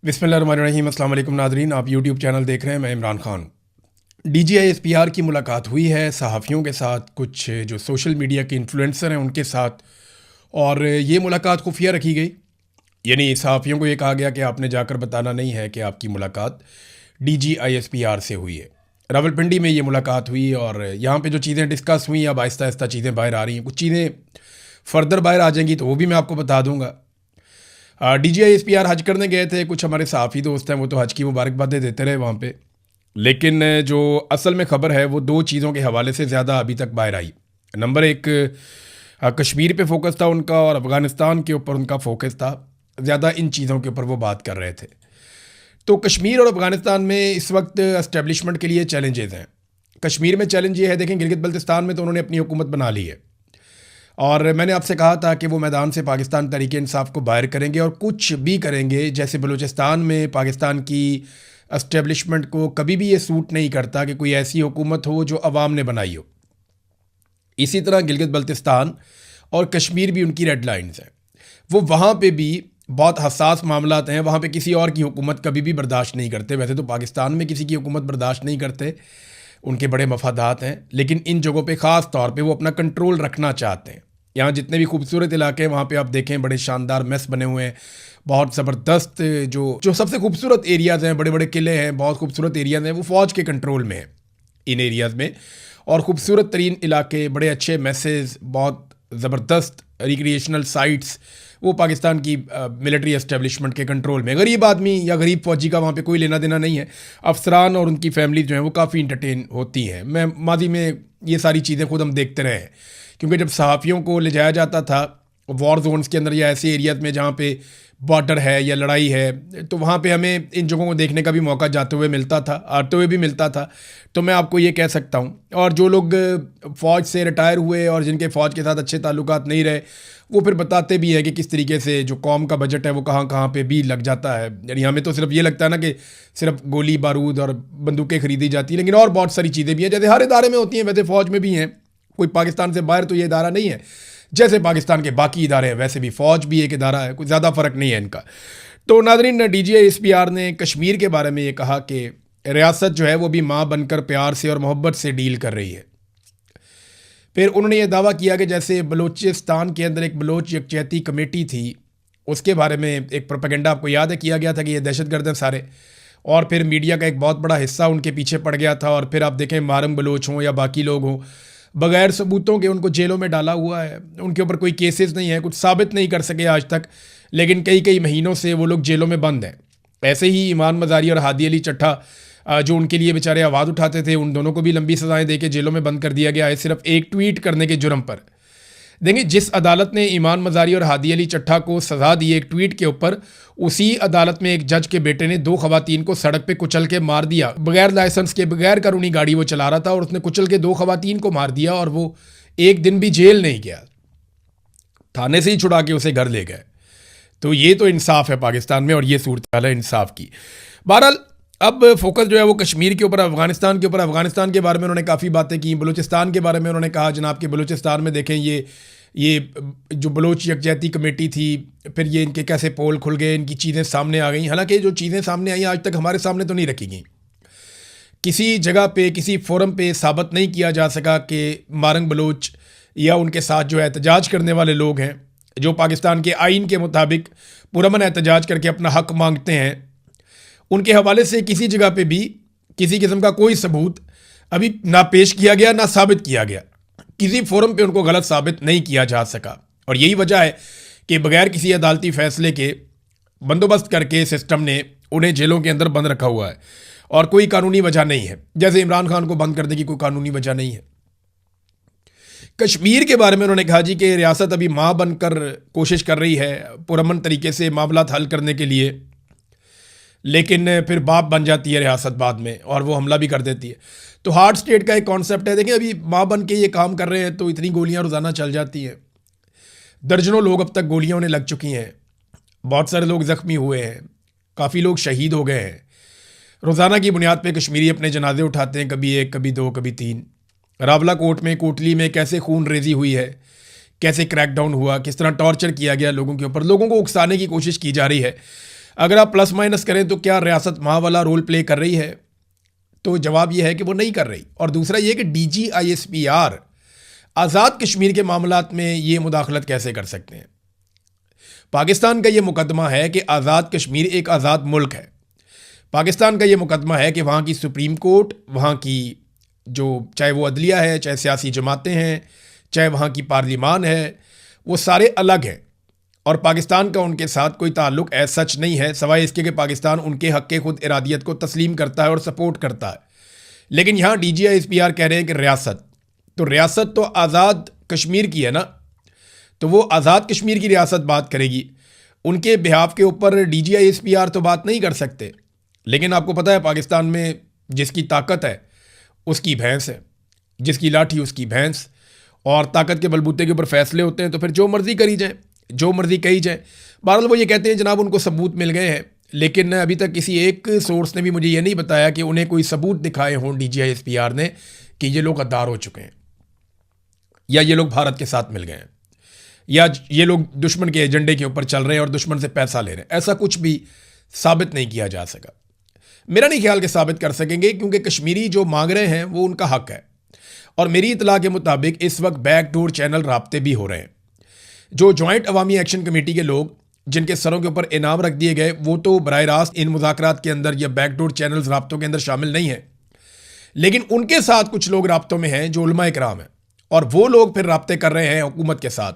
बिस्मिल्लाहिर्रहमानिर्रहीम। अस्सलाम वालेकुम नादरीन, आप यूट्यूब चैनल देख रहे हैं। मैं इमरान खान। DGI SPR की मुलाकात हुई है सहाफ़ियों के साथ, कुछ जो सोशल मीडिया के इन्फ्लुएंसर हैं उनके साथ, और ये मुलाकात खुफिया रखी गई। यानी सहाफ़ियों को ये कहा गया कि आपने जाकर बताना नहीं है कि आपकी मुलाकात DGI SPR से हुई है। रावलपिंडी में ये मुलाकात हुई और यहाँ पे जो चीज़ें डिस्कस हुई, अब आहिस्ता आहिस्ता चीज़ें बाहर आ रही हैं। कुछ चीज़ें फर्दर बाहर आ जाएंगी तो वो भी मैं आपको बता दूंगा। DGI SPR हज करने गए थे, कुछ हमारे सहाफ़ी दोस्त हैं वो तो हज की मुबारकबादें देते रहे वहाँ पे, लेकिन जो असल में ख़बर है वो दो चीज़ों के हवाले से ज़्यादा अभी तक बाहर आई। नंबर एक, कश्मीर पे फोकस था उनका और अफ़गानिस्तान के ऊपर उनका फोकस था ज़्यादा। इन चीज़ों के ऊपर वो बात कर रहे थे। तो कश्मीर और अफ़गानिस्तान में इस वक्त इस्टेब्लिशमेंट के लिए चैलेंजेस हैं। कश्मीर में चैलेंज ये है, देखें गिलगित बल्तिस्तान में तो उन्होंने अपनी हुकूमत बना ली है, और मैंने आपसे कहा था कि वो मैदान से पाकिस्तान तहरीक इंसाफ को बाहर करेंगे और कुछ भी करेंगे। जैसे बलूचिस्तान में पाकिस्तान की एस्टेब्लिशमेंट को कभी भी ये सूट नहीं करता कि कोई ऐसी हुकूमत हो जो अवाम ने बनाई हो। इसी तरह गिलगित बल्तिस्तान और कश्मीर भी उनकी रेड लाइन्स हैं। वो वहाँ पे भी बहुत हसास मामलात हैं, वहाँ पे किसी और की हुकूमत कभी भी बर्दाश्त नहीं करते। वैसे तो पाकिस्तान में किसी की हुकूमत बर्दाश्त नहीं करते, उनके बड़े मफादात हैं, लेकिन इन जगहों पे ख़ास तौर पे वो अपना कंट्रोल रखना चाहते हैं। यहाँ जितने भी खूबसूरत इलाके हैं वहाँ पे आप देखें बड़े शानदार मेस बने हुए हैं, बहुत ज़बरदस्त जो जो सबसे खूबसूरत एरियाज़ हैं, बड़े बड़े किले हैं, बहुत खूबसूरत एरियाज़ हैं, वो फ़ौज के कंट्रोल में हैं इन एरियाज़ में। और ख़ूबसूरत तरीन इलाके, बड़े अच्छे मैसेज, बहुत ज़बरदस्त रिक्रिएशनल साइट्स, वो पाकिस्तान की मिलिट्री एस्टेब्लिशमेंट के कंट्रोल में। गरीब आदमी या गरीब फौजी का वहाँ पे कोई लेना देना नहीं है। अफसरान और उनकी फैमिली जो हैं वो काफ़ी इंटरटेन होती हैं। मैं माजी में ये सारी चीज़ें खुद हम देखते रहे हैं, क्योंकि जब सहाफ़ियों को ले जाया जाता था वॉर जोन्स के अंदर या ऐसे एरियाज़ में जहाँ पे बॉर्डर है या लड़ाई है, तो वहाँ पे हमें इन जगहों को देखने का भी मौका जाते हुए मिलता था, आते हुए भी मिलता था। तो मैं आपको ये कह सकता हूँ, और जो लोग फ़ौज से रिटायर हुए और जिनके फ़ौज के साथ अच्छे ताल्लुकात नहीं रहे, वो फिर बताते भी हैं कि किस तरीके से जो कौम का बजट है वो कहाँ कहाँ पे भी लग जाता है। यानी हमें तो सिर्फ ये लगता है ना कि सिर्फ गोली बारूद और बंदूकें खरीदी जाती हैं, लेकिन और बहुत सारी चीज़ें भी हैं जैसे हर इदारे में होती हैं, वैसे फ़ौज में भी हैं। कोई पाकिस्तान से बाहर तो ये इदारा नहीं है, जैसे पाकिस्तान के बाकी इदारे हैं वैसे भी फ़ौज भी एक इदारा है, कोई ज़्यादा फ़र्क नहीं है इनका। तो नाज़रीन, DGI SPR ने कश्मीर के बारे में ये कहा कि रियासत जो है वो भी माँ बनकर प्यार से और मोहब्बत से डील कर रही है। फिर उन्होंने ये दावा किया कि जैसे बलूचिस्तान के अंदर एक बलोच यकजहती कमेटी थी, उसके बारे में एक प्रोपेगेंडा आपको याद है किया गया था कि ये दहशतगर्द हैं सारे, और फिर मीडिया का एक बहुत बड़ा हिस्सा उनके पीछे पड़ गया था। और फिर आप देखें मारम बलोच हों या बाकी लोग हों, बगैर सबूतों के उनको जेलों में डाला हुआ है। उनके ऊपर कोई केसेस नहीं है, कुछ साबित नहीं कर सके आज तक, लेकिन कई कई महीनों से वो लोग जेलों में बंद हैं। ऐसे ही ईमान मज़ारी और हादी अली चट्ठा जो उनके लिए बेचारे आवाज़ उठाते थे, उन दोनों को भी लंबी सज़ाएं देके जेलों में बंद कर दिया गया है, सिर्फ एक ट्वीट करने के जुर्म पर। देखिए, जिस अदालत ने ईमान मज़ारी और हादी अली चट्ठा को सज़ा दी एक ट्वीट के ऊपर, उसी अदालत में एक जज के बेटे ने दो खवातीन को सड़क पे कुचल के मार दिया, बगैर लाइसेंस के, बगैर कानूनी गाड़ी वो चला रहा था और उसने कुचल के दो खवातीन को मार दिया, और वो एक दिन भी जेल नहीं गया, थाने से ही छुड़ा के उसे घर ले गए। तो ये तो इंसाफ है पाकिस्तान में, और ये सूरत हाल है इंसाफ की। बहरहाल अब फोकस जो है वो कश्मीर के ऊपर, अफगानिस्तान के ऊपर। अफगानिस्तान के बारे में उन्होंने काफ़ी बातें की। बलूचिस्तान के बारे में उन्होंने कहा जनाब कि बलूचिस्तान में देखें ये जो बलोच यकजहती कमेटी थी, फिर ये इनके कैसे पोल खुल गए, इनकी चीज़ें सामने आ गई। हालांकि जो चीज़ें सामने आई आज तक हमारे सामने तो नहीं रखी गई, किसी जगह पे किसी फोरम पे साबित नहीं किया जा सका कि मारंग बलोच या उनके साथ जो एहतजाज करने वाले लोग हैं, जो पाकिस्तान के आइन के मुताबिक पुरअमन एहतजाज करके अपना हक मांगते हैं, उनके हवाले से किसी जगह पे भी किसी किस्म का कोई सबूत अभी ना पेश किया गया, ना साबित किया गया। किसी फोरम पे उनको गलत साबित नहीं किया जा सका, और यही वजह है कि बगैर किसी अदालती फैसले के बंदोबस्त करके सिस्टम ने उन्हें जेलों के अंदर बंद रखा हुआ है, और कोई कानूनी वजह नहीं है। जैसे इमरान खान को बंद करने की कोई कानूनी वजह नहीं है। कश्मीर के बारे में उन्होंने कहा जी कि रियासत अभी माँ बनकर कोशिश कर रही है पुरअमन तरीके से मामला हल करने के लिए, लेकिन फिर बाप बन जाती है रियासत बाद में, और वो हमला भी कर देती है। तो हार्ड स्टेट का एक कॉन्सेप्ट है। देखिए, अभी माँ बन के ये काम कर रहे हैं तो इतनी गोलियां रोज़ाना चल जाती हैं, दर्जनों लोग अब तक गोलियां उन्हें लग चुकी हैं, बहुत सारे लोग ज़ख्मी हुए हैं, काफ़ी लोग शहीद हो गए हैं। रोज़ाना की बुनियाद पे कश्मीरी अपने जनाजे उठाते हैं, कभी एक, कभी दो, कभी तीन। रावला कोट में, कोटली में कैसे खून रेजी हुई है, कैसे क्रैकडाउन हुआ, किस तरह टॉर्चर किया गया लोगों के ऊपर, लोगों को उकसाने की कोशिश की जा रही है। अगर आप प्लस माइनस करें तो क्या रियासत माँ वाला रोल प्ले कर रही है? तो जवाब यह है कि वो नहीं कर रही। और दूसरा ये कि DGISPR आज़ाद कश्मीर के मामलात में ये मुदाखलत कैसे कर सकते हैं? पाकिस्तान का ये मुकदमा है कि आज़ाद कश्मीर एक आज़ाद मुल्क है। पाकिस्तान का ये मुकदमा है कि वहाँ की सुप्रीम कोर्ट, वहाँ की जो चाहे वो अदलिया है, चाहे सियासी जमातें हैं, चाहे वहाँ की पार्लिमान है, वो सारे अलग हैं और पाकिस्तान का उनके साथ कोई ताल्लुक ऐसा सच नहीं है, सवाए इसके कि पाकिस्तान उनके हक़ के खुद इरादियत को तस्लीम करता है और सपोर्ट करता है। लेकिन यहाँ DGISPR कह रहे हैं कि रियासत, तो रियासत तो आज़ाद कश्मीर की है ना, तो वो आज़ाद कश्मीर की रियासत बात करेगी, उनके बिहाफ के ऊपर DGISPR तो बात नहीं कर सकते। लेकिन आपको पता है पाकिस्तान में जिसकी ताकत है उसकी भैंस है, जिसकी लाठी उसकी भैंस, और ताकत के बलबूते के ऊपर फैसले होते हैं तो फिर जो मर्जी करी जाए, जो मर्जी कही जाए। बहरहाल वो ये कहते हैं जनाब उनको सबूत मिल गए हैं, लेकिन अभी तक किसी एक सोर्स ने भी मुझे ये नहीं बताया कि उन्हें कोई सबूत दिखाए हों DGISPR ने कि ये लोग गद्दार हो चुके हैं, या ये लोग भारत के साथ मिल गए हैं, या ये लोग दुश्मन के एजेंडे के ऊपर चल रहे हैं और दुश्मन से पैसा ले रहे हैं। ऐसा कुछ भी साबित नहीं किया जा सका। मेरा नहीं ख्याल कि साबित कर सकेंगे, क्योंकि कश्मीरी जो मांग रहे हैं वो उनका हक है। और मेरी इतला के मुताबिक इस वक्त बैकडोर चैनल राब्ते भी हो रहे हैं। जो जॉइंट अवामी एक्शन कमेटी के लोग जिनके सरों के ऊपर इनाम रख दिए गए, वो तो बराह रास्त इन मुज़ाकरात के अंदर या बैकडोर चैनल्स राब्तों के अंदर शामिल नहीं है, लेकिन उनके साथ कुछ लोग राब्तों में हैं जो उलमा इकराम हैं, और वो लोग फिर राब्ते कर रहे हैं हुकूमत के साथ,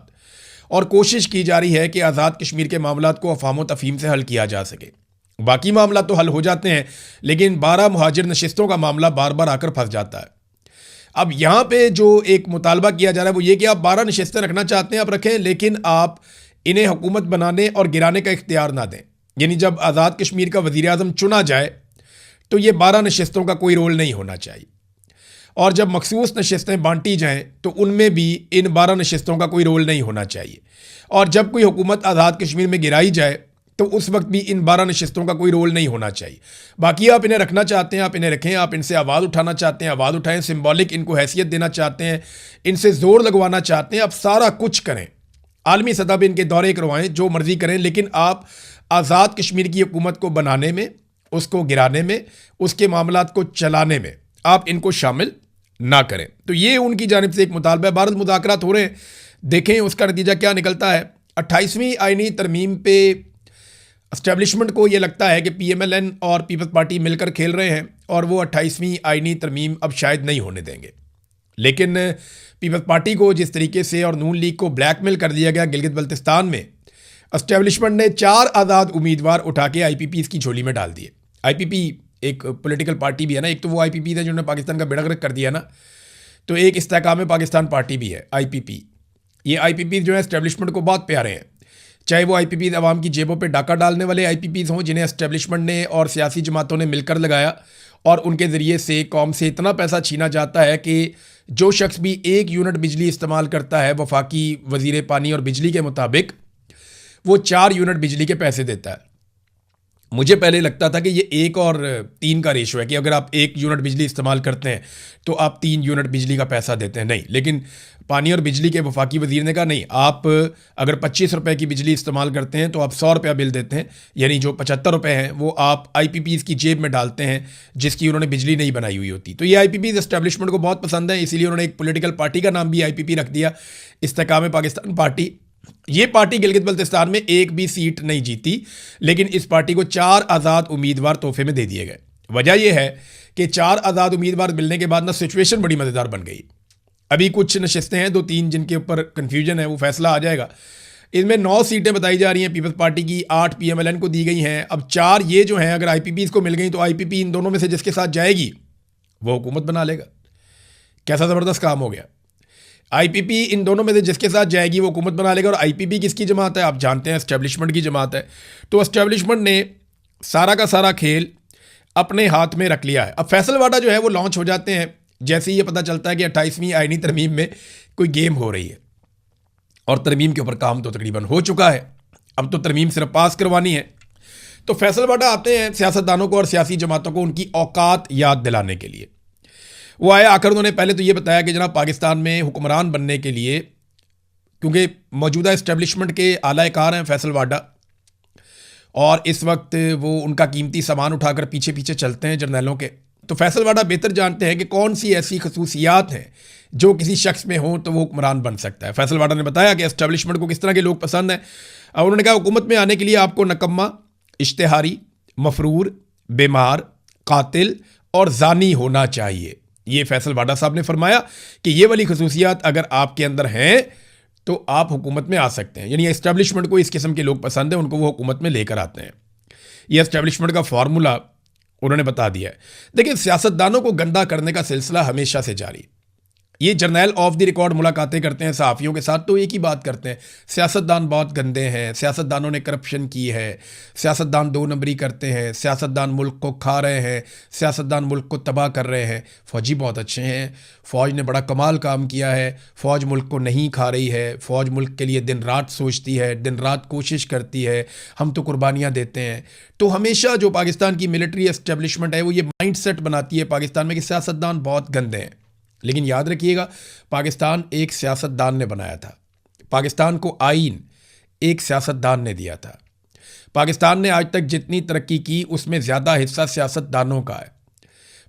और कोशिश की जा रही है कि आज़ाद कश्मीर के मामलात को अफाम व तफहीम से हल किया जा सके। बाकी मामला तो हल हो जाते हैं, लेकिन 12 मुहाजिर नशिस्तों का मामला बार बार आकर फंस जाता है। अब यहाँ पे जो एक मुतालबा किया जा रहा है वो ये कि आप 12 नशिस्तें रखना चाहते हैं आप रखें, लेकिन आप इन्हें हुकूमत बनाने और गिराने का इख्तियार ना दें। यानी जब आज़ाद कश्मीर का वज़ीर आज़म चुना जाए तो ये 12 नशिस्तों का कोई रोल नहीं होना चाहिए, और जब मखसूस नशिस्तें बांटी जाएँ तो उनमें भी इन 12 नशिस्तों का कोई रोल नहीं होना चाहिए, और जब कोई हुकूमत आज़ाद कश्मीर में गिराई जाए तो उस वक्त भी इन 12 नशिस्तों का कोई रोल नहीं होना चाहिए। बाकी आप इन्हें रखना चाहते हैं आप इन्हें रखें, आप इनसे आवाज़ उठाना चाहते हैं आवाज़ उठाएं, सिंबॉलिक इनको हैसियत देना चाहते हैं, इनसे ज़ोर लगवाना चाहते हैं, आप सारा कुछ करें, आलमी सतह पर इनके दौरे करवाएं, जो मर्जी करें, लेकिन आप आज़ाद कश्मीर की हुकूमत को बनाने में, उसको गिराने में, उसके मामलात को चलाने में आप इनको शामिल ना करें। तो ये उनकी जानिब से एक मुतालबा है। भारत मुज़ाकरात हो रहे हैं, देखें उसका नतीजा क्या निकलता है। 28वीं आईनी तरमीम पे एस्टेब्लिशमेंट को ये लगता है कि PMLN और पीपल्स पार्टी मिलकर खेल रहे हैं, और वो 28वीं आईनी तरमीम अब शायद नहीं होने देंगे। लेकिन पीपल्स पार्टी को जिस तरीके से और नून लीग को ब्लैकमेल कर दिया गया गिलगित बल्तिस्तान में, एस्टेब्लिशमेंट ने 4 आज़ाद उम्मीदवार उठा के IPPs की झोली में डाल दिए। IPP एक पॉलिटिकल पार्टी भी है ना, एक तो वो IPP है जिन्होंने पाकिस्तान का बेड़ा गर्क कर दिया ना, तो एक इस्तेहकाम पाकिस्तान पार्टी भी है IPP। ये IPPs जो है एस्टेब्लिशमेंट को बहुत प्यारे हैं, चाहे वो IPPs अवाम की जेबों पे डाका डालने वाले IPPs हों जिन्हें एस्टेब्लिशमेंट ने और सियासी जमातों ने मिलकर लगाया, और उनके ज़रिए से कौम से इतना पैसा छीना जाता है कि जो शख्स भी 1 यूनिट बिजली इस्तेमाल करता है वफाकी वज़ीर पानी और बिजली के मुताबिक, वो 4 यूनिट बिजली के पैसे देता है। मुझे पहले लगता था कि ये 1 और 3 का रेशो है, कि अगर आप 1 यूनिट बिजली इस्तेमाल करते हैं तो आप 3 यूनिट बिजली का पैसा देते हैं। नहीं, लेकिन पानी और बिजली के वफाकी वज़ीर ने कहा नहीं, आप अगर 25 रुपये की बिजली इस्तेमाल करते हैं तो आप 100 रुपया बिल देते हैं, यानी जो 75 रुपये हैं वो आप IPPs की जेब में डालते हैं जिसकी उन्होंने बिजली नहीं बनाई हुई होती। तो ये IPPs एस्टेब्लिशमेंट को बहुत पसंद है, इसीलिए उन्होंने एक पॉलिटिकल पार्टी का नाम भी IPP रख दिया, इस्तेहकाम पाकिस्तान पार्टी। ये पार्टी गिलगित बल्तिस्तान में एक भी सीट नहीं जीती, लेकिन इस पार्टी को 4 आज़ाद उम्मीदवार तोहफे में दे दिए गए। वजह यह है कि 4 आज़ाद उम्मीदवार मिलने के बाद ना सिचुएशन बड़ी मज़ेदार बन गई। अभी कुछ नशिस्तें हैं 2-3 जिनके ऊपर कन्फ्यूजन है, वो फैसला आ जाएगा। इनमें 9 सीटें बताई जा रही हैं पीपल्स पार्टी की, 8 PMLN को दी गई हैं। अब 4 ये जो हैं अगर IPPs को मिल गई तो IPP इन दोनों में से जिसके साथ जाएगी वो हुकूमत बना लेगा। कैसा ज़बरदस्त काम हो गया। IPP इन दोनों में से जिसके साथ जाएगी वो हुकूमत बना लेगा। और IPP किसकी जमात है आप जानते हैं, एस्टेब्लिशमेंट की जमात है। तो एस्टेब्लिशमेंट ने सारा का सारा खेल अपने हाथ में रख लिया है। अब फैसलवाडा जो है वो लॉन्च हो जाते हैं जैसे ही ये पता चलता है कि 28वीं आईनी तरमीम में कोई गेम हो रही है, और तरमीम के ऊपर काम तो तकरीबन हो चुका है, अब तो तरमीम सिर्फ पास करवानी है। तो फैसलवाडा आते हैं सियासतदानों को और सियासी जमातों को उनकी औकात याद दिलाने के लिए। वो आए, आकर उन्होंने पहले तो ये बताया कि जनाब पाकिस्तान में हुक्मरान बनने के लिए, क्योंकि मौजूदा इस्टेब्लिशमेंट के आला कार हैं फैसलवाडा, और इस वक्त वो उनका कीमती सामान उठाकर पीछे पीछे चलते हैं जर्नैलों के। तो फैसल वाडा बेहतर जानते हैं कि कौन सी ऐसी खसूसियात हैं जो किसी शख्स में हो तो वो हुक्मरान बन सकता है। फैसल वाडा ने बताया कि एस्टेब्लिशमेंट को किस तरह के लोग पसंद हैं। और उन्होंने कहा हुकूमत में आने के लिए आपको नकम्मा, इश्तेहारी, मफरूर, बीमार, कातिल और जानी होना चाहिए। ये फैसल वाडा साहब ने फरमाया कि ये वाली खसूसियात अगर आपके अंदर हैं तो आप हुकूमत में आ सकते हैं। यानी एस्टेब्लिशमेंट को इस किस्म के लोग पसंद हैं, उनको वो हुकूमत में लेकर आते हैं। ये एस्टेब्लिशमेंट का फार्मूला उन्होंने बता दिया है। देखिए, सियासतदानों को गंदा करने का सिलसिला हमेशा से जारी। ये जर्नैल ऑफ द रिकॉर्ड मुलाकातें करते हैं सहाफ़ियों के साथ तो एक ही बात करते हैं, सियासतदान बहुत गंदे हैं, सियासतदानों ने करप्शन की है, सियासतदान दो नंबरी करते हैं, सियासतदान मुल्क को खा रहे हैं, सियासतदान मुल्क को तबाह कर रहे हैं। फ़ौजी बहुत अच्छे हैं, फ़ौज ने बड़ा कमाल काम किया है, फ़ौज मुल्क को नहीं खा रही है, फ़ौज मुल्क के लिए दिन रात सोचती है, दिन रात कोशिश करती है, हम तो कुर्बानियाँ देते हैं। तो हमेशा जो पाकिस्तान की मिलिट्री एस्टेब्लिशमेंट है वो ये माइंड सेट बनाती है पाकिस्तान में कि सियासतदान बहुत गंदे हैं। लेकिन याद रखिएगा, पाकिस्तान एक सियासतदान ने बनाया था, पाकिस्तान को आइन एक सियासतदान ने दिया था। पाकिस्तान ने आज तक जितनी तरक्की की उसमें ज़्यादा हिस्सा सियासतदानों का है।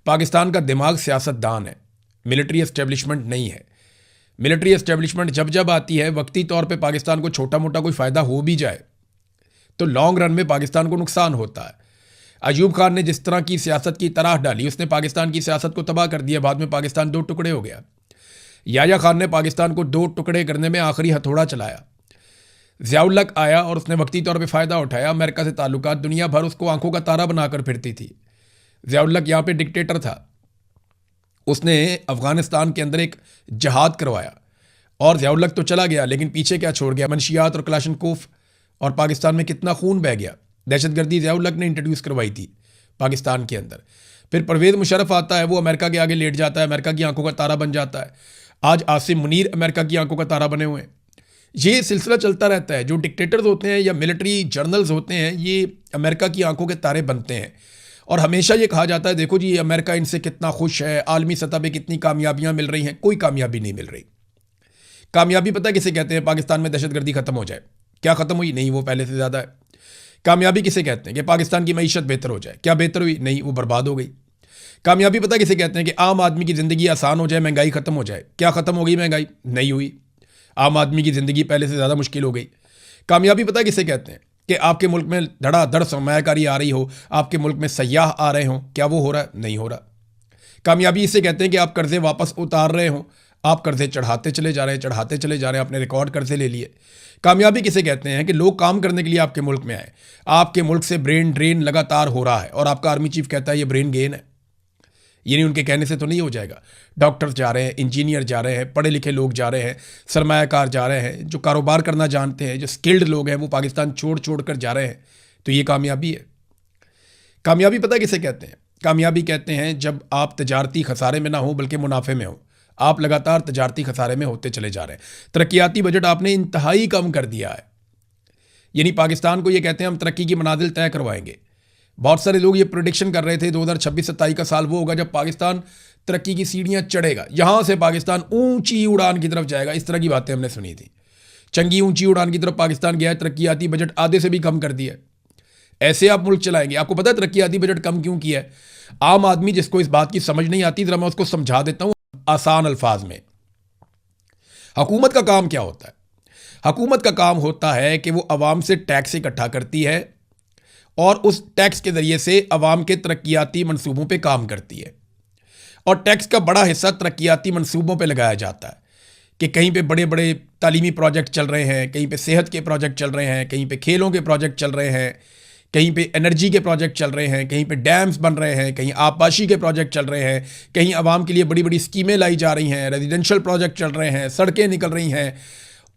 पाकिस्तान का दिमाग सियासतदान है, मिलिट्री एस्टेब्लिशमेंट नहीं है। मिलिट्री एस्टेब्लिशमेंट जब जब आती है वक्ती तौर पे पाकिस्तान को छोटा मोटा कोई फ़ायदा हो भी जाए तो लॉन्ग रन में पाकिस्तान को नुकसान होता है। अयूब खान ने जिस तरह की सियासत की तरह डाली, उसने पाकिस्तान की सियासत को तबाह कर दिया। बाद में पाकिस्तान दो टुकड़े हो गया। याया खान ने पाकिस्तान को दो टुकड़े करने में आखिरी हथौड़ा चलाया। ज़ियाउल हक आया और उसने वक्ती तौर पे फ़ायदा उठाया। अमेरिका से ताल्लुकात, दुनिया भर उसको आंखों का तारा बनाकर फिरती थी। ज़ियाउल हक यहाँ पे डिक्टेटर था, उसने अफ़गानिस्तान के अंदर एक जहाद करवाया और ज़ियाउल हक तो चला गया, लेकिन पीछे क्या छोड़ गया? मनशियात और कलाशनकोफ, और पाकिस्तान में कितना खून बह गया। दहशतगर्दी ज़ियाउल हक ने इंट्रोड्यूस करवाई थी पाकिस्तान के अंदर। फिर परवेज़ मुशर्रफ आता है, वो अमेरिका के आगे लेट जाता है, अमेरिका की आंखों का तारा बन जाता है। आज आसिम मुनीर अमेरिका की आंखों का तारा बने हुए हैं। ये सिलसिला चलता रहता है। जो डिक्टेटर्स होते हैं या मिलिट्री जर्नल्स होते हैं, ये अमेरिका की आंखों के तारे बनते हैं। और हमेशा ये कहा जाता है, देखो जी अमेरिका इनसे कितना खुश है, आलमी सतह पर कितनी कामयाबियाँ मिल रही हैं। कोई कामयाबी नहीं मिल रही। कामयाबी पता किसे कहते हैं? पाकिस्तान में दहशतगर्दी ख़त्म हो जाए। क्या ख़त्म हुई? नहीं, वो पहले से ज़्यादा है। कामयाबी किसे कहते हैं? कि पाकिस्तान की मईशत बेहतर हो जाए। क्या बेहतर हुई? नहीं, वो बर्बाद हो गई। कामयाबी पता किसे कहते हैं? कि आम आदमी की ज़िंदगी आसान हो जाए, महंगाई ख़त्म हो जाए। क्या ख़त्म हो गई? महंगाई नहीं हुई, आम आदमी की ज़िंदगी पहले से ज़्यादा मुश्किल हो गई। कामयाबी पता किसे कहते हैं? कि आपके मुल्क में धड़ाधड़ सरमायाकारी आ रही हो, आपके मुल्क में सयाह आ रहे हों। क्या वो हो रहा है? नहीं हो रहा। कामयाबी इसे कहते हैं कि आप कर्ज़े वापस उतार रहे हों, आप कर्ज़े चढ़ाते चले जा रहे हैं, चढ़ाते चले जा रहे हैं, आपने रिकॉर्ड कर्ज़े ले लिए। कामयाबी किसे कहते हैं? कि लोग काम करने के लिए आपके मुल्क में आए, आपके मुल्क से ब्रेन ड्रेन लगातार हो रहा है और आपका आर्मी चीफ कहता है ये ब्रेन गेन है। ये नहीं, उनके कहने से तो नहीं हो जाएगा। डॉक्टर्स जा रहे हैं, इंजीनियर जा रहे हैं, पढ़े लिखे लोग जा रहे हैं, सरमायाकार जा रहे हैं, जो कारोबार करना जानते हैं, जो स्किल्ड लोग हैं, वो पाकिस्तान छोड़ छोड़ कर जा रहे हैं। तो ये कामयाबी है। कामयाबी पता किसे कहते हैं? कामयाबी कहते हैं जब आप तजारती खसारे में ना हो बल्कि मुनाफे में हो। आप लगातार तजारती खसारे में होते चले जा रहे हैं। तरक्याती बजट आपने इंतहाई कम कर दिया है। यानी पाकिस्तान को ये कहते हैं हम तरक्की की मनाजिल तय करवाएंगे। बहुत सारे लोग ये प्रेडिक्शन कर रहे थे 2026-27 का साल वो होगा जब पाकिस्तान तरक्की की सीढ़ियाँ चढ़ेगा, यहाँ से पाकिस्तान ऊंची उड़ान की तरफ जाएगा। इस तरह की बातें हमने सुनी थी। चंगी ऊंची उड़ान की तरफ पाकिस्तान गया है, तरक्याती बजट आधे से भी कम कर दिया है। ऐसे आप मुल्क चलाएंगे? आपको पता है तरक्याती बजट कम क्यों किया है? आम आदमी जिसको इस बात की समझ नहीं आती, जरा मैं उसको समझा देता हूँ आसान अल्फाज में। हुकूमत का काम क्या होता है? हुकूमत का काम होता है कि वो अवाम से टैक्स इकट्ठा करती है और उस टैक्स के ज़रिए से अवाम के तरक्याती मंसूबों पे काम करती है। और टैक्स का बड़ा हिस्सा तरक्याती मंसूबों पे लगाया जाता है कि कहीं पे बड़े बड़े तालीमी प्रोजेक्ट चल रहे हैं, कहीं पे सेहत के प्रोजेक्ट चल रहे हैं, कहीं पे खेलों के प्रोजेक्ट चल रहे हैं, कहीं पे एनर्जी के प्रोजेक्ट चल रहे हैं, कहीं पे डैम्स बन रहे हैं, कहीं आबपाशी के प्रोजेक्ट चल रहे हैं, कहीं आवाम के लिए बड़ी बड़ी स्कीमें लाई जा रही हैं, रेजिडेंशियल प्रोजेक्ट चल रहे हैं, सड़कें निकल रही हैं,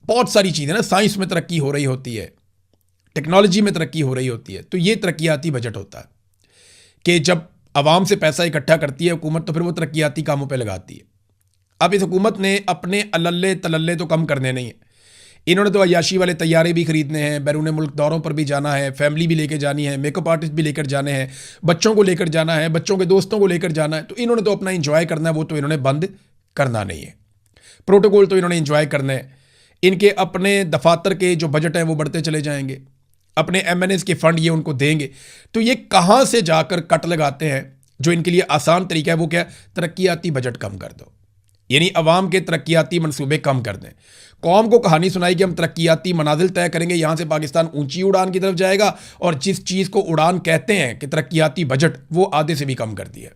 बहुत सारी चीज़ें ना। साइंस में तरक्की हो रही होती है, टेक्नोलॉजी में तरक्की हो रही होती है। तो ये तरक्याती बजट होता है कि जब आवाम से पैसा इकट्ठा करती है हुकूमत तो फिर वो तरक्याती कामों पर लगाती है। अब इस हुकूमत ने अपने अल्ले तलल्ले तो कम करने नहीं है। इन्होंने तो अयाशी वाले तैयारे भी खरीदने हैं, बैरून मुल्क दौरों पर भी जाना है, फैमिली भी लेकर जानी है, मेकअप आर्टिस्ट भी लेकर जाने हैं, बच्चों को लेकर जाना है, बच्चों के दोस्तों को लेकर जाना है। तो इन्होंने तो अपना इंजॉय करना है, वो तो इन्होंने बंद करना नहीं है। प्रोटोकॉल तो इन्होंने इंजॉय करना है। इनके अपने दफातर के जो बजट हैं वो बढ़ते चले जाएंगे। अपने एमएनएस के फंड ये उनको देंगे। तो ये कहाँ से जाकर कट लगाते हैं? जो इनके लिए आसान तरीका है वो क्या है? तरक्याती बजट कम कर दो, यानी अवाम के तरक्याती मंसूबे कम कर दें। कौम को कहानी सुनाई कि हम तरक्याती मनाजिल तय करेंगे, यहाँ से पाकिस्तान ऊंची उड़ान की तरफ जाएगा, और जिस चीज़ को उड़ान कहते हैं कि तरक्याती बजट, वो आधे से भी कम कर दिया।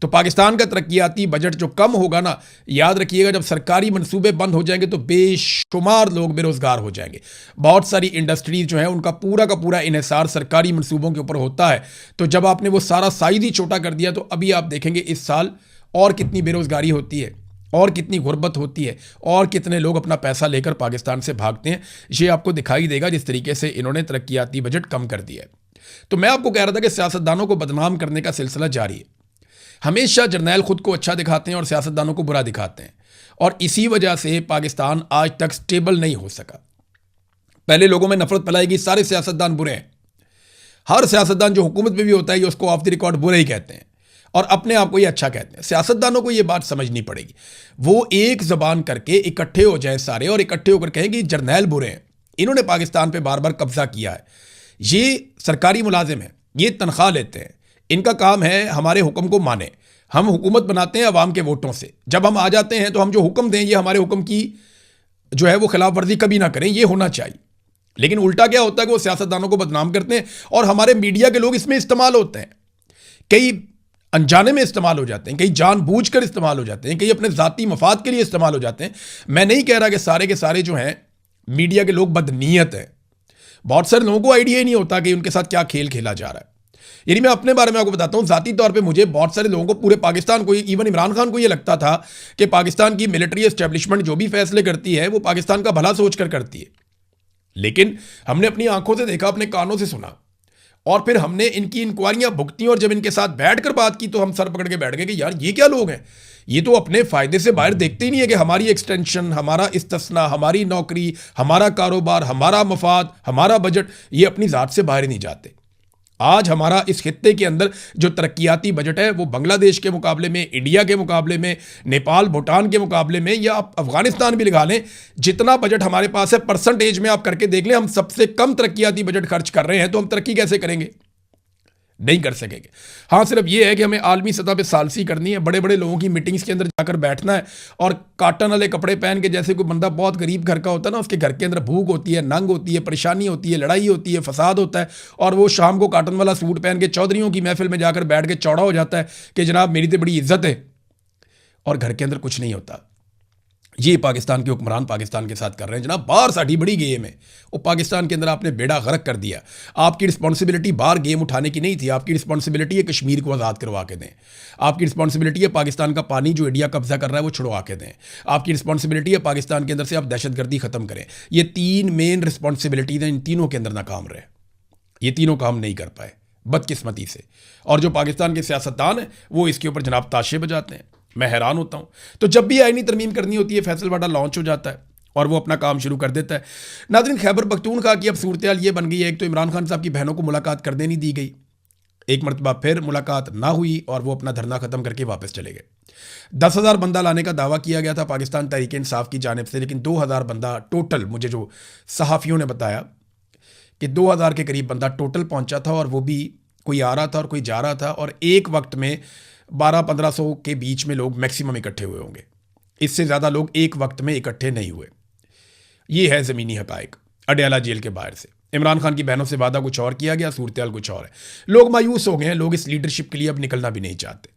तो पाकिस्तान का तरक्याती बजट जो कम होगा ना, याद रखिएगा, जब सरकारी मंसूबे बंद हो जाएंगे तो बेशुमार लोग बेरोजगार हो जाएंगे। बहुत सारी इंडस्ट्रीज जो है उनका पूरा का पूरा इन्हिसार सरकारी मंसूबों के ऊपर होता है। तो जब आपने वो सारा साइज ही छोटा कर दिया, तो अभी आप देखेंगे इस साल और कितनी बेरोजगारी होती है, और कितनी गुर्बत होती है, और कितने लोग अपना पैसा लेकर पाकिस्तान से भागते हैं। ये आपको दिखाई देगा जिस तरीके से इन्होंने तरक्याती बजट कम कर दिया है। तो मैं आपको कह रहा था कि सियासतदानों को बदनाम करने का सिलसिला जारी है। हमेशा जर्नैल खुद को अच्छा दिखाते हैं और सियासतदानों को बुरा दिखाते हैं, और इसी वजह से पाकिस्तान आज तक स्टेबल नहीं हो सका। पहले लोगों में नफरत फैलाएगी, सारे सियासतदान बुरे हैं। हर सियासतदान जो हुकूमत में भी होता है ये उसको ऑफ द रिकॉर्ड बुरे ही कहते हैं, और अपने आप को ये अच्छा कहते हैं। सियासतदानों को ये बात समझनी पड़ेगी। वो एक जबान करके इकट्ठे हो जाए सारे, और इकट्ठे होकर कहें कि जर्नैल बुरे हैं, इन्होंने पाकिस्तान पे बार बार कब्जा किया है। ये सरकारी मुलाजिम है, ये तनख्वाह लेते हैं, इनका काम है हमारे हुक्म को माने। हम हुकूमत बनाते हैं अवाम के वोटों से, जब हम आ जाते हैं तो हम जो हुक्म दें ये हमारे हुक्म की जो है वो खिलाफ वर्जी कभी ना करें, ये होना चाहिए। लेकिन उल्टा क्या होता है कि वो सियासतदानों को बदनाम करते हैं, और हमारे मीडिया के लोग इसमें इस्तेमाल होते हैं। कई अनजाने में इस्तेमाल हो जाते हैं, कई जानबूझकर इस्तेमाल हो जाते हैं, कई अपने ज़ाती मफाद के लिए इस्तेमाल हो जाते हैं। मैं नहीं कह रहा कि सारे के सारे जो हैं मीडिया के लोग बदनीयत हैं। बहुत सारे लोगों को आइडिया ही नहीं होता कि उनके साथ क्या खेल खेला जा रहा है। यानी मैं अपने बारे में आपको बताता हूं, ज़ाती तौर पे मुझे बहुत सारे लोगों को, पूरे पाकिस्तान को, इवन इमरान खान को ये लगता था कि पाकिस्तान की मिलिट्री एस्टेब्लिशमेंट जो भी फैसले करती है वो पाकिस्तान का भला सोचकर करती है। लेकिन हमने अपनी आंखों से देखा, अपने कानों से सुना, और फिर हमने इनकी इंक्वायरियां भुगती, और जब इनके साथ बैठकर बात की तो हम सर पकड़ के बैठ गए कि यार ये क्या लोग हैं, ये तो अपने फायदे से बाहर देखते ही नहीं है कि हमारी एक्सटेंशन, हमारा इस्तिस्ना, हमारी नौकरी, हमारा कारोबार, हमारा मफाद, हमारा बजट, ये अपनी ज़ात से बाहर ही नहीं जाते। आज हमारा इस खित्ते के अंदर जो तरक्याती बजट है वो बांग्लादेश के मुकाबले में, इंडिया के मुकाबले में, नेपाल भूटान के मुकाबले में, या आप अफगानिस्तान भी लगा लें, जितना बजट हमारे पास है परसेंटेज में आप करके देख लें, हम सबसे कम तरक्याती बजट खर्च कर रहे हैं। तो हम तरक्की कैसे करेंगे? नहीं कर सकेंगे। हाँ, सिर्फ ये है कि हमें आलमी सतह पे सालसी करनी है, बड़े बड़े लोगों की मीटिंग्स के अंदर जाकर बैठना है, और काटन वाले कपड़े पहन के, जैसे कोई बंदा बहुत गरीब घर का होता है ना, उसके घर के अंदर भूख होती है, नंग होती है, परेशानी होती है, लड़ाई होती है, फसाद होता है, और वो शाम को काटन वाला सूट पहन के चौधरियों की महफिल में जाकर बैठ के चौड़ा हो जाता है कि जनाब मेरी तो बड़ी इज्जत है, और घर के अंदर कुछ नहीं होता। ये पाकिस्तान के हुक्मरान पाकिस्तान के साथ कर रहे हैं जनाब। बाहर साड़ी बड़ी गेम है, वो पाकिस्तान के अंदर आपने बेड़ा गर्क कर दिया। आपकी रिस्पॉन्सिबिलिटी बाहर गेम उठाने की नहीं थी, आपकी रिस्पॉन्सिबिलिटी है कश्मीर को आज़ाद करवा के दें। आपकी रिस्पॉन्सिबिलिटी है पाकिस्तान का पानी जो इंडिया कब्जा कर रहा है वो छुड़वा के दें। आपकी रिस्पॉन्सिबिलिटी है पाकिस्तान के अंदर से आप दहशतगर्दी ख़त्म करें। ये तीन मेन रिस्पॉन्सिबिलिटीज़ हैं, इन तीनों के अंदर नाकाम रहे, ये तीनों काम नहीं कर पाए बदकिस्मती से। और जो पाकिस्तान के सियासतदान हैं वो इसके ऊपर जनाब ताशे बजाते हैं। मैं हैरान होता हूँ। तो जब भी आईनी तरमीम करनी होती है, फैसलवाड़ा लॉन्च हो जाता है और वो अपना काम शुरू कर देता है। नाज़रीन, खैबर पख्तूनख्वा की अब सूरत हाल ये बन गई है, एक तो इमरान खान साहब की बहनों को मुलाकात करने नहीं दी गई, एक मरतबा फिर मुलाकात ना हुई और वो अपना धरना ख़त्म करके वापस चले गए। 10,000 बंदा लाने का दावा किया गया था पाकिस्तान तहरीक इंसाफ की जानिब से, लेकिन 2,000 बंदा टोटल, मुझे जो सहाफ़ियों ने बताया कि 2,000 के करीब बंदा टोटल पहुँचा था, और वो भी कोई आ रहा था और कोई जा रहा था, और एक वक्त में 1200-1500 के बीच में लोग मैक्सिमम इकट्ठे हुए होंगे। इससे ज़्यादा लोग एक वक्त में इकट्ठे नहीं हुए। ये है ज़मीनी हक़ाइक़। अडयाला जेल के बाहर से इमरान खान की बहनों से वादा कुछ और किया गया, सूरत हाल कुछ और है। लोग मायूस हो गए हैं, लोग इस लीडरशिप के लिए अब निकलना भी नहीं चाहते।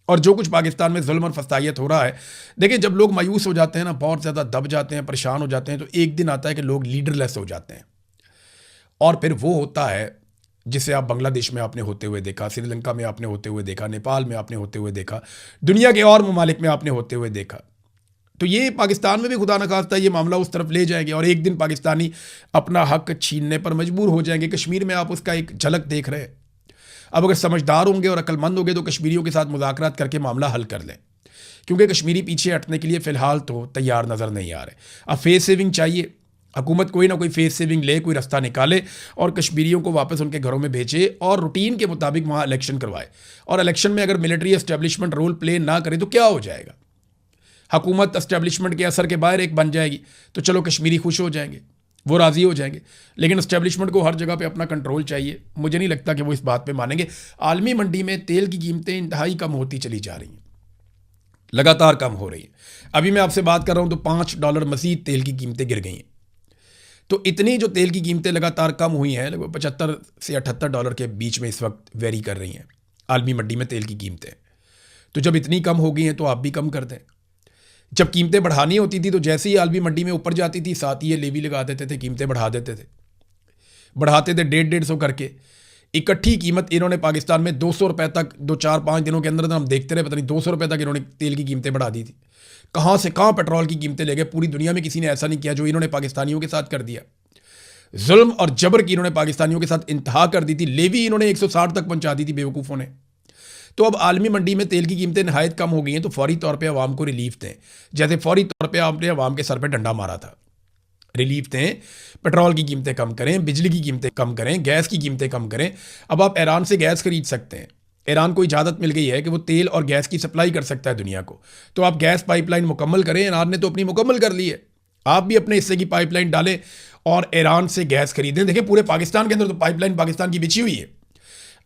और जो कुछ पाकिस्तान में जुल्म और फसायत हो रहा है, देखिए जब लोग मायूस हो जाते हैं ना, बहुत ज़्यादा दब जाते हैं, परेशान हो जाते हैं, तो एक दिन आता है कि लोग लीडरलेस हो जाते हैं। और फिर वो होता है जिसे आप बांग्लादेश में आपने होते हुए देखा, श्रीलंका में आपने होते हुए देखा, नेपाल में आपने होते हुए देखा, दुनिया के और ममालिक में आपने होते हुए देखा। तो ये पाकिस्तान में भी खुदा न खास्ता ये मामला उस तरफ ले जाएंगे और एक दिन पाकिस्तानी अपना हक छीनने पर मजबूर हो जाएंगे। कश्मीर में आप उसका एक झलक देख रहे हैं। अब अगर समझदार होंगे और अक्लमंद होंगे तो कश्मीरियों के साथ मुज़ाकरात करके मामला हल कर लें, क्योंकि कश्मीरी पीछे हटने के लिए फ़िलहाल तो तैयार नज़र नहीं आ रहे। अब फेस सेविंग चाहिए, हुकूमत कोई ना कोई फेस सेविंग ले, कोई रास्ता निकाले और कश्मीरियों को वापस उनके घरों में भेजे और रूटीन के मुताबिक वहाँ इलेक्शन करवाए। और इलेक्शन में अगर मिलिट्री एस्टेब्लिशमेंट रोल प्ले ना करे तो क्या हो जाएगा? हुकूमत एस्टेब्लिशमेंट के असर के बाहर एक बन जाएगी, तो चलो कश्मीरी खुश हो जाएंगे। वो राज़ी हो जाएंगे। लेकिन इस्टेब्लिशमेंट को हर जगह पे अपना कंट्रोल चाहिए। मुझे नहीं लगता कि वो इस बात पे मानेंगे। आलमी मंडी में तेल की कीमतें इंतहाई कम होती चली जा रही हैं, लगातार कम हो रही हैं। अभी मैं आपसे बात कर रहा हूँ तो $5 मज़ीद तेल की कीमतें गिर गई हैं। तो इतनी जो तेल की कीमतें लगातार कम हुई हैं, लगभग $75 से $78 के बीच में इस वक्त वेरी कर रही हैं आलमी मंडी में तेल की कीमतें। तो जब इतनी कम हो गई हैं तो आप भी कम कर दें। जब कीमतें बढ़ानी होती थी तो जैसे ही आलमी मंडी में ऊपर जाती थी, साथ ही ये लेवी लगा देते थे, कीमतें बढ़ा देते थे, बढ़ाते थे 150-150 करके। इकट्ठी कीमत इन्होंने पाकिस्तान में $200 तक 2-4-5 दिनों के अंदर हम देखते रहे, पता नहीं $200 तक इन्होंने तेल की कीमतें बढ़ा दी थी। कहाँ से कहाँ पेट्रोल की कीमतें ले गए। पूरी दुनिया में किसी ने ऐसा नहीं किया जो इन्होंने पाकिस्तानियों के साथ कर दिया। जुल्म और जबर की इन्होंने पाकिस्तानियों के साथ इंतहा कर दी थी। लेवी इन्होंने 160 तक पहुंचा दी थी बेवकूफ़ों ने। तो अब आलमी मंडी में तेल की कीमतें नहायत कम हो गई हैं, तो फौरी तौर पे अवाम को रिलीफ दें। जैसे फौरी तौर पे आपने अवाम के सर पे डंडा मारा था, रिलीफ दें। पेट्रोल की कीमतें कम करें, बिजली की कीमतें कम करें, गैस की कीमतें कम करें। अब आप ईरान से गैस खरीद सकते हैं। ईरान को इजाज़त मिल गई है कि वो तेल और गैस की सप्लाई कर सकता है दुनिया को। तो आप गैस पाइपलाइन मुकम्मल करें। ईरान ने तो अपनी मुकम्मल कर ली है, आप भी अपने हिस्से की पाइपलाइन डालें और ईरान से गैस खरीदें। देखिए पूरे पाकिस्तान के अंदर तो पाइपलाइन पाकिस्तान की बिछी हुई है,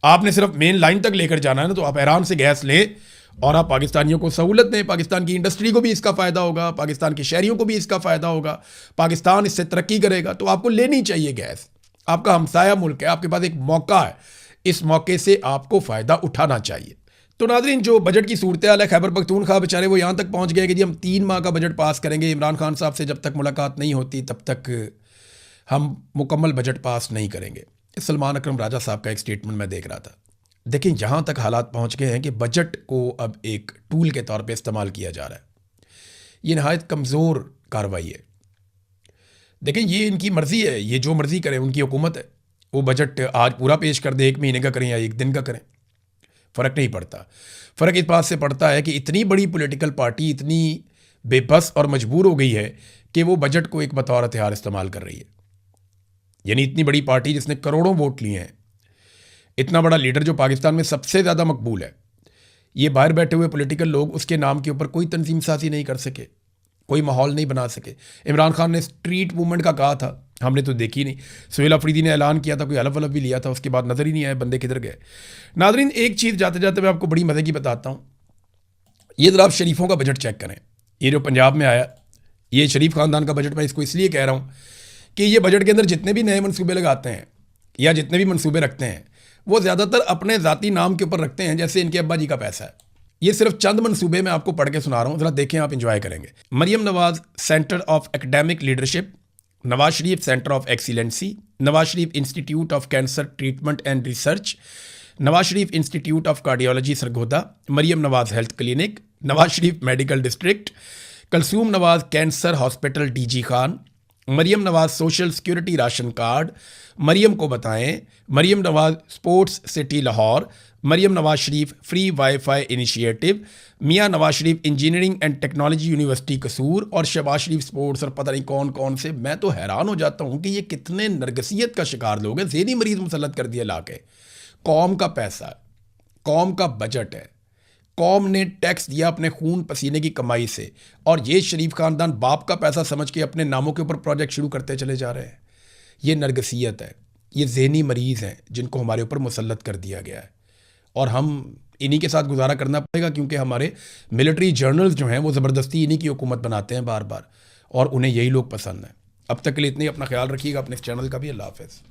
आपने सिर्फ मेन लाइन तक लेकर जाना है ना। तो आप ईरान से गैस लें और आप पाकिस्तानियों को सहूलत दें। पाकिस्तान की इंडस्ट्री को भी इसका फ़ायदा होगा, पाकिस्तान के शहरियों को भी इसका फ़ायदा होगा, पाकिस्तान इससे तरक्की करेगा। तो आपको लेनी चाहिए गैस, आपका हमसाया मुल्क है, आपके पास एक मौका है, इस मौके से आपको फ़ायदा उठाना चाहिए। तो नाज़रीन, जो बजट की सूरत हाल है, खैबर पख्तूनख्वा बेचारे वो यहाँ तक पहुँच गए कि जी हम 3 माह का बजट पास करेंगे। इमरान खान साहब से जब तक मुलाकात नहीं होती तब तक हम मुकम्मल बजट पास नहीं करेंगे। सलमान अकरम राजा साहब का एक स्टेटमेंट मैं देख रहा था। देखिए यहाँ तक हालात पहुँच गए हैं कि बजट को अब एक टूल के तौर पे इस्तेमाल किया जा रहा है। ये नहायत कमज़ोर कार्रवाई है। देखें ये इनकी मर्ज़ी है, ये जो मर्ज़ी करें, उनकी हुकूमत है। वो बजट आज पूरा पेश कर दे, 1 महीने का करें या 1 दिन का करें, फ़र्क नहीं पड़ता। फ़र्क इस बात से पड़ता है कि इतनी बड़ी पॉलिटिकल पार्टी इतनी बेबस और मजबूर हो गई है कि वो बजट को एक बतौर हथियार इस्तेमाल कर रही है। यानी इतनी बड़ी पार्टी जिसने करोड़ों वोट लिए हैं, इतना बड़ा लीडर जो पाकिस्तान में सबसे ज़्यादा मकबूल है, ये बाहर बैठे हुए पॉलिटिकल लोग उसके नाम के ऊपर कोई तंजीम साजी नहीं कर सके, कोई माहौल नहीं बना सके। इमरान खान ने स्ट्रीट मूवमेंट का कहा था, हमने तो देखी नहीं। सुहेल अफरीदी ने ऐलान किया था, कोई हलफ वलफ भी लिया था, उसके बाद नज़र ही नहीं आए बंदे किधर गए। नादरीन, एक चीज़ जाते जाते मैं आपको बड़ी मज़े की बताता हूँ। ये ज़रा आप शरीफों का बजट चेक करें। ये जो पंजाब में आया, ये शरीफ ख़ानदान का बजट, मैं इसको इसलिए कह रहा हूँ कि ये बजट के अंदर जितने भी नए मनसूबे लगाते हैं या जितने भी मनसूबे रखते हैं, वो ज़्यादातर अपने ज़ाती नाम के ऊपर रखते हैं, जैसे इनके अब्बा जी का पैसा है। ये सिर्फ चंद मनसूबे मैं आपको पढ़ के सुना रहा हूँ, ज़रा देखें, आप इंजॉय करेंगे। Maryam Nawaz Center of Academic Leadership, Nawaz Sharif Center of Excellency, Nawaz Sharif Institute of Cancer Treatment and Research, Nawaz Sharif Institute of Cardiology Sargodha, Maryam Nawaz Health Clinic, Nawaz Sharif Medical District, Kulsoom Nawaz Cancer Hospital DG Khan, Maryam Nawaz Social Security Ration Card, Maryam को बताएं, Maryam Nawaz Sports City Lahore, Maryam Nawaz Sharif Free WiFi Initiative, Mian Nawaz Sharif Engineering and Technology university कसूर और शहबाज शरीफ sports और पता नहीं कौन कौन से। मैं तो हैरान हो जाता हूँ कि ये कितने नरगसियत का शिकार लोग हैं। ज़हनी मरीज़ मुसल्लत कर दिया ला के। कौम का पैसा है, कौम का बजट है, कौम ने टैक्स दिया अपने खून पसीने की कमाई से, और ये शरीफ ख़ानदान बाप का पैसा समझ के अपने नामों के ऊपर प्रोजेक्ट शुरू करते चले जा रहे हैं। ये नरगसियत है, ये ज़हनी मरीज़ हैं जिनको हमारे ऊपर मुसल्लत कर दिया गया है, और हम इन्हीं के साथ गुजारा करना पड़ेगा, क्योंकि हमारे मिलिट्री जर्नल्स जो हैं वो ज़बरदस्ती इन्हीं की हुकूमत बनाते हैं बार बार, और उन्हें यही लोग पसंद हैं। अब तक के लिए इतनी, अपना ख्याल रखिएगा, अपने इस चैनल का भी। अल्लाह हाफ़िज़।